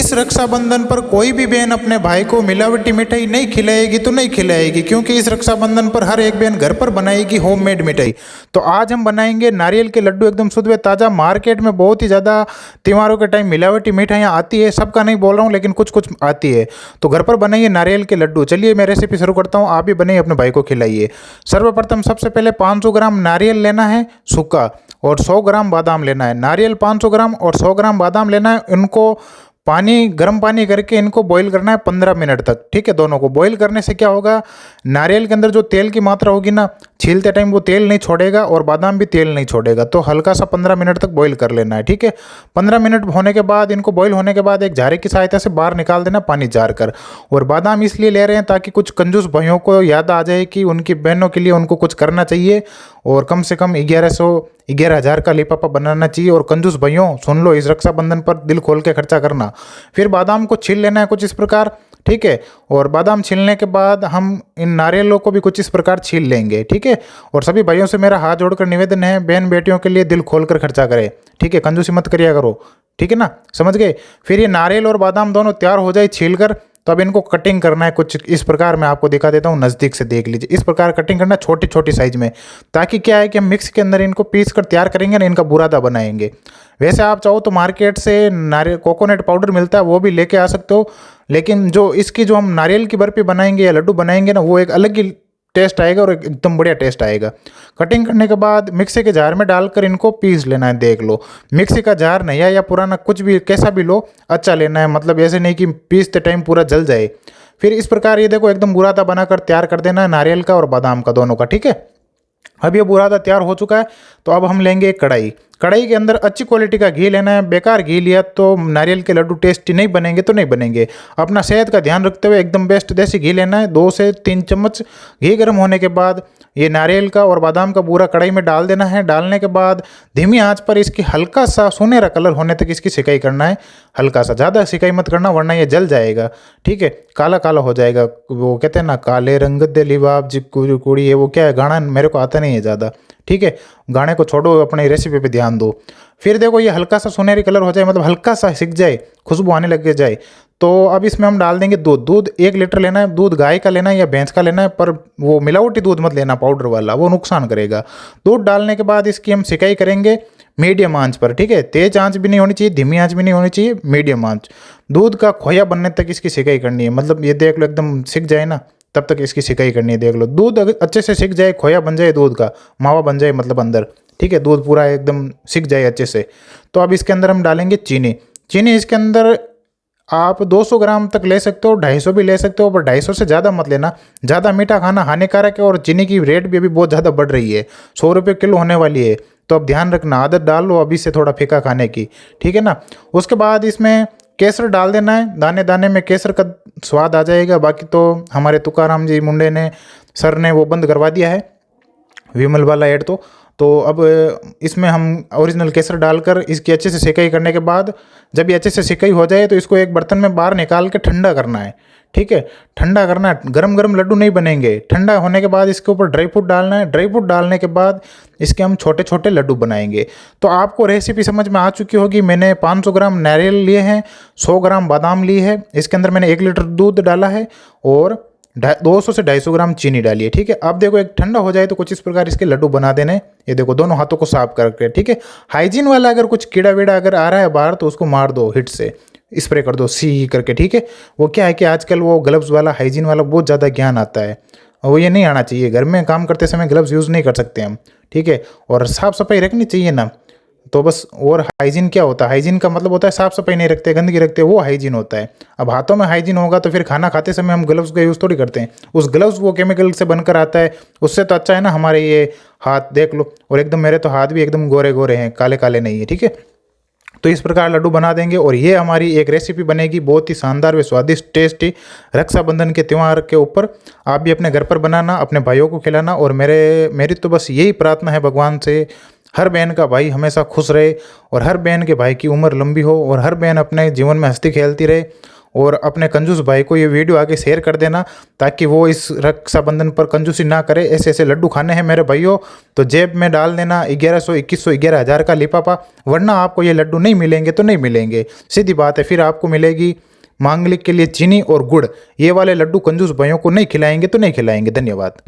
इस रक्षाबंधन पर कोई भी बहन अपने भाई को मिलावटी मिठाई नहीं खिलाएगी तो नहीं खिलाएगी, क्योंकि इस रक्षाबंधन पर हर एक बहन घर पर बनाएगी होममेड मिठाई। तो आज हम बनाएंगे नारियल के लड्डू, एकदम शुद्ध व ताज़ा। मार्केट में बहुत ही ज़्यादा त्योहारों के टाइम मिलावटी मिठाइयाँ आती है, सबका नहीं बोल रहा हूँ लेकिन कुछ कुछ आती है। तो घर पर बनाइए नारियल के लड्डू। चलिए मैं रेसिपी शुरू करता हूँ, आप भी बनाइए, अपने भाई को खिलाइए। सर्वप्रथम सबसे पहले 500 ग्राम नारियल लेना है सूखा, और 100 ग्राम बादाम लेना है। नारियल 500 ग्राम और 100 ग्राम बादाम लेना है। इनको गर्म पानी करके इनको बॉईल करना है 15 मिनट तक। ठीक है, दोनों को बॉईल करने से क्या होगा, नारियल के अंदर जो तेल की मात्रा होगी ना, छीलते टाइम वो तेल नहीं छोड़ेगा और बादाम भी तेल नहीं छोड़ेगा। तो हल्का सा 15 मिनट तक बॉईल कर लेना है। ठीक है, 15 मिनट होने के बाद, इनको बॉईल होने के बाद एक झारे की सहायता से बाहर निकाल देना, पानी जार कर। और बादाम इसलिए ले रहे हैं ताकि कुछ कंजूस भाइयों को याद आ जाए कि उनकी बहनों के लिए उनको कुछ करना चाहिए, और कम से कम 11,000 का लिफाफा बनाना चाहिए। और कंजूस भाइयों सुन लो, इस रक्षाबंधन पर दिल खोल के खर्चा करना। फिर बादाम को छील लेना है कुछ इस प्रकार। ठीक है, और बादाम छीलने के बाद हम इन नारियलों को भी कुछ इस प्रकार छील लेंगे। ठीक है, और सभी भाइयों से मेरा हाथ जोड़कर निवेदन है, बहन बेटियों के लिए दिल खोल कर खर्चा करें। ठीक है, कंजूसी मत करिया करो। ठीक है ना, समझ गए। फिर ये नारियल और बादाम दोनों तैयार हो जाए छील कर, तो अब इनको कटिंग करना है कुछ इस प्रकार। मैं आपको दिखा देता हूँ, नज़दीक से देख लीजिए। इस प्रकार कटिंग करना है छोटी छोटी साइज में, ताकि क्या है कि हम मिक्स के अंदर इनको पीस कर तैयार करेंगे ना, इनका बुरादा बनाएंगे। वैसे आप चाहो तो मार्केट से नारियल कोकोनट पाउडर मिलता है, वो भी लेके आ सकते हो। लेकिन जो हम नारियल की बर्फी बनाएंगे या लड्डू बनाएंगे ना, वो एक अलग ही टेस्ट आएगा और एकदम बढ़िया टेस्ट आएगा। कटिंग करने के बाद मिक्सी के जार में डालकर इनको पीस लेना है। देख लो, मिक्सी का जार नया या पुराना कुछ भी, कैसा भी लो, अच्छा लेना है। मतलब ऐसे नहीं कि पीसते टाइम पूरा जल जाए। फिर इस प्रकार ये देखो, एकदम बुरादा बनाकर तैयार कर देना है नारियल का और बादाम का, दोनों का। ठीक है, अब ये बुरादा तैयार हो चुका है। तो अब हम लेंगे एक कढ़ाई। कढ़ाई के अंदर अच्छी क्वालिटी का घी लेना है। बेकार घी लिया तो नारियल के लड्डू टेस्टी नहीं बनेंगे, तो नहीं बनेंगे। अपना सेहत का ध्यान रखते हुए एकदम बेस्ट देसी घी लेना है। 2 से 3 चम्मच घी गर्म होने के बाद ये नारियल का और बादाम का बूरा कढ़ाई में डाल देना है। डालने के बाद धीमी आंच पर इसकी हल्का सा सुनहरा कलर होने तक इसकी सिकाई करना है। हल्का सा, ज़्यादा सिकाई मत करना वरना ये जल जाएगा। ठीक है, काला काला हो जाएगा। वो कहते हैं ना, काले रंग दे लिबाब जी कुड़ी है, वो क्या है गाना, मेरे को आता नहीं है ज़्यादा। ठीक है, गाने को छोड़ो, अपनी रेसिपी पे ध्यान दो। फिर देखो ये हल्का सा सुनहरी कलर हो जाए, मतलब हल्का सा सिक जाए, खुशबू आने लग जाए, तो अब इसमें हम डाल देंगे दूध। दूध 1 लीटर लेना है। दूध गाय का लेना है या भैंस का लेना है, पर वो मिलावटी दूध मत लेना, पाउडर वाला, वो नुकसान करेगा। दूध डालने के बाद इसकी हम सिकाई करेंगे मीडियम आंच पर। ठीक है, तेज आंच भी नहीं होनी चाहिए, धीमी आंच भी नहीं होनी चाहिए, मीडियम आंच। दूध का खोया बनने तक इसकी सिकाई करनी है। मतलब ये देख लो, एकदम सिक जाए ना, तब तक इसकी सिकाई करनी है। देख लो, दूध अगर अच्छे से सिक जाए, खोया बन जाए, दूध का मावा बन जाए, मतलब अंदर। ठीक है, दूध पूरा एकदम सिक जाए अच्छे से, तो अब इसके अंदर हम डालेंगे चीनी। चीनी इसके अंदर आप 200 ग्राम तक ले सकते हो, 250 भी ले सकते हो, पर 250 से ज़्यादा मत लेना। ज़्यादा मीठा खाना हानिकारक है, और चीनी की रेट भी अभी बहुत ज़्यादा बढ़ रही है, 100 रुपये किलो होने वाली है। तो अब ध्यान रखना, आदत डाल लो अभी से थोड़ा फीका खाने की। ठीक है ना। उसके बाद इसमें केसर डाल देना है। दाने दाने में केसर का स्वाद आ जाएगा। बाकी तो हमारे तुकाराम जी मुंडे ने, सर ने वो बंद करवा दिया है, विमल वाला ऐड। तो अब इसमें हम ओरिजिनल केसर डालकर इसकी अच्छे से सिकाई करने के बाद, जब ये अच्छे से सिकाई हो जाए तो इसको एक बर्तन में बाहर निकाल के ठंडा करना है। ठीक है, ठंडा करना है, गरम गरम लड्डू नहीं बनेंगे। ठंडा होने के बाद इसके ऊपर ड्राई फ्रूट डालना है। ड्राई फ्रूट डालने के बाद इसके हम छोटे छोटे लड्डू बनाएंगे। तो आपको रेसिपी समझ में आ चुकी होगी। मैंने 500 ग्राम नारियल लिए हैं, 100 ग्राम बादाम ली है, इसके अंदर मैंने 1 लीटर दूध डाला है, और 200 से 250 ग्राम चीनी डाली है। ठीक है, अब देखो एक ठंडा हो जाए तो कुछ इस प्रकार इसके लड्डू बना देने। ये देखो, दोनों हाथों को साफ करके। ठीक है, हाइजीन वाला अगर कुछ कीड़ा वीड़ा अगर आ रहा है बाहर, तो उसको मार दो, हिट से स्प्रे कर दो, सी करके। ठीक है, वो क्या है कि आजकल वो ग्लव्स वाला, हाइजीन वाला बहुत ज़्यादा ज्ञान आता है, वो ये नहीं आना चाहिए। घर में काम करते समय ग्लव्स यूज़ नहीं कर सकते हम। ठीक है, और साफ़ सफाई रखनी चाहिए ना, तो बस। और हाइजीन क्या होता है, हाइजीन का मतलब होता है साफ़ सफाई नहीं रखते, गंदगी रखते, वो हाइजीन होता है। अब हाथों में हाइजीन होगा तो फिर खाना खाते समय हम ग्लव्स का यूज़ थोड़ी करते हैं। उस ग्लव्स वो केमिकल से बनकर आता है, उससे तो अच्छा है ना हमारे ये हाथ देख लो। और एकदम मेरे तो हाथ भी एकदम गोरे गोरे हैं, काले काले नहीं है। ठीक है, तो इस प्रकार लड्डू बना देंगे, और ये हमारी एक रेसिपी बनेगी बहुत ही शानदार व स्वादिष्ट टेस्टी रक्षाबंधन के त्यौहार के ऊपर। आप भी अपने घर पर बनाना, अपने भाइयों को खिलाना। और मेरी तो बस यही प्रार्थना है भगवान से, हर बहन का भाई हमेशा खुश रहे, और हर बहन के भाई की उम्र लंबी हो, और हर बहन अपने जीवन में हंसती खेलती रहे, और अपने कंजूस भाई को ये वीडियो आगे शेयर कर देना, ताकि वो इस रक्षाबंधन पर कंजूसी ना करे। ऐसे ऐसे लड्डू खाने हैं मेरे भाइयों, तो जेब में डाल देना 1100, 2100, 11,000 का लिफाफा, वरना आपको ये लड्डू नहीं मिलेंगे तो नहीं मिलेंगे, सीधी बात है। फिर आपको मिलेगी मांगलिक के लिए चीनी और गुड़। ये वाले लड्डू कंजूस भाइयों को नहीं खिलाएंगे तो नहीं खिलाएंगे। धन्यवाद।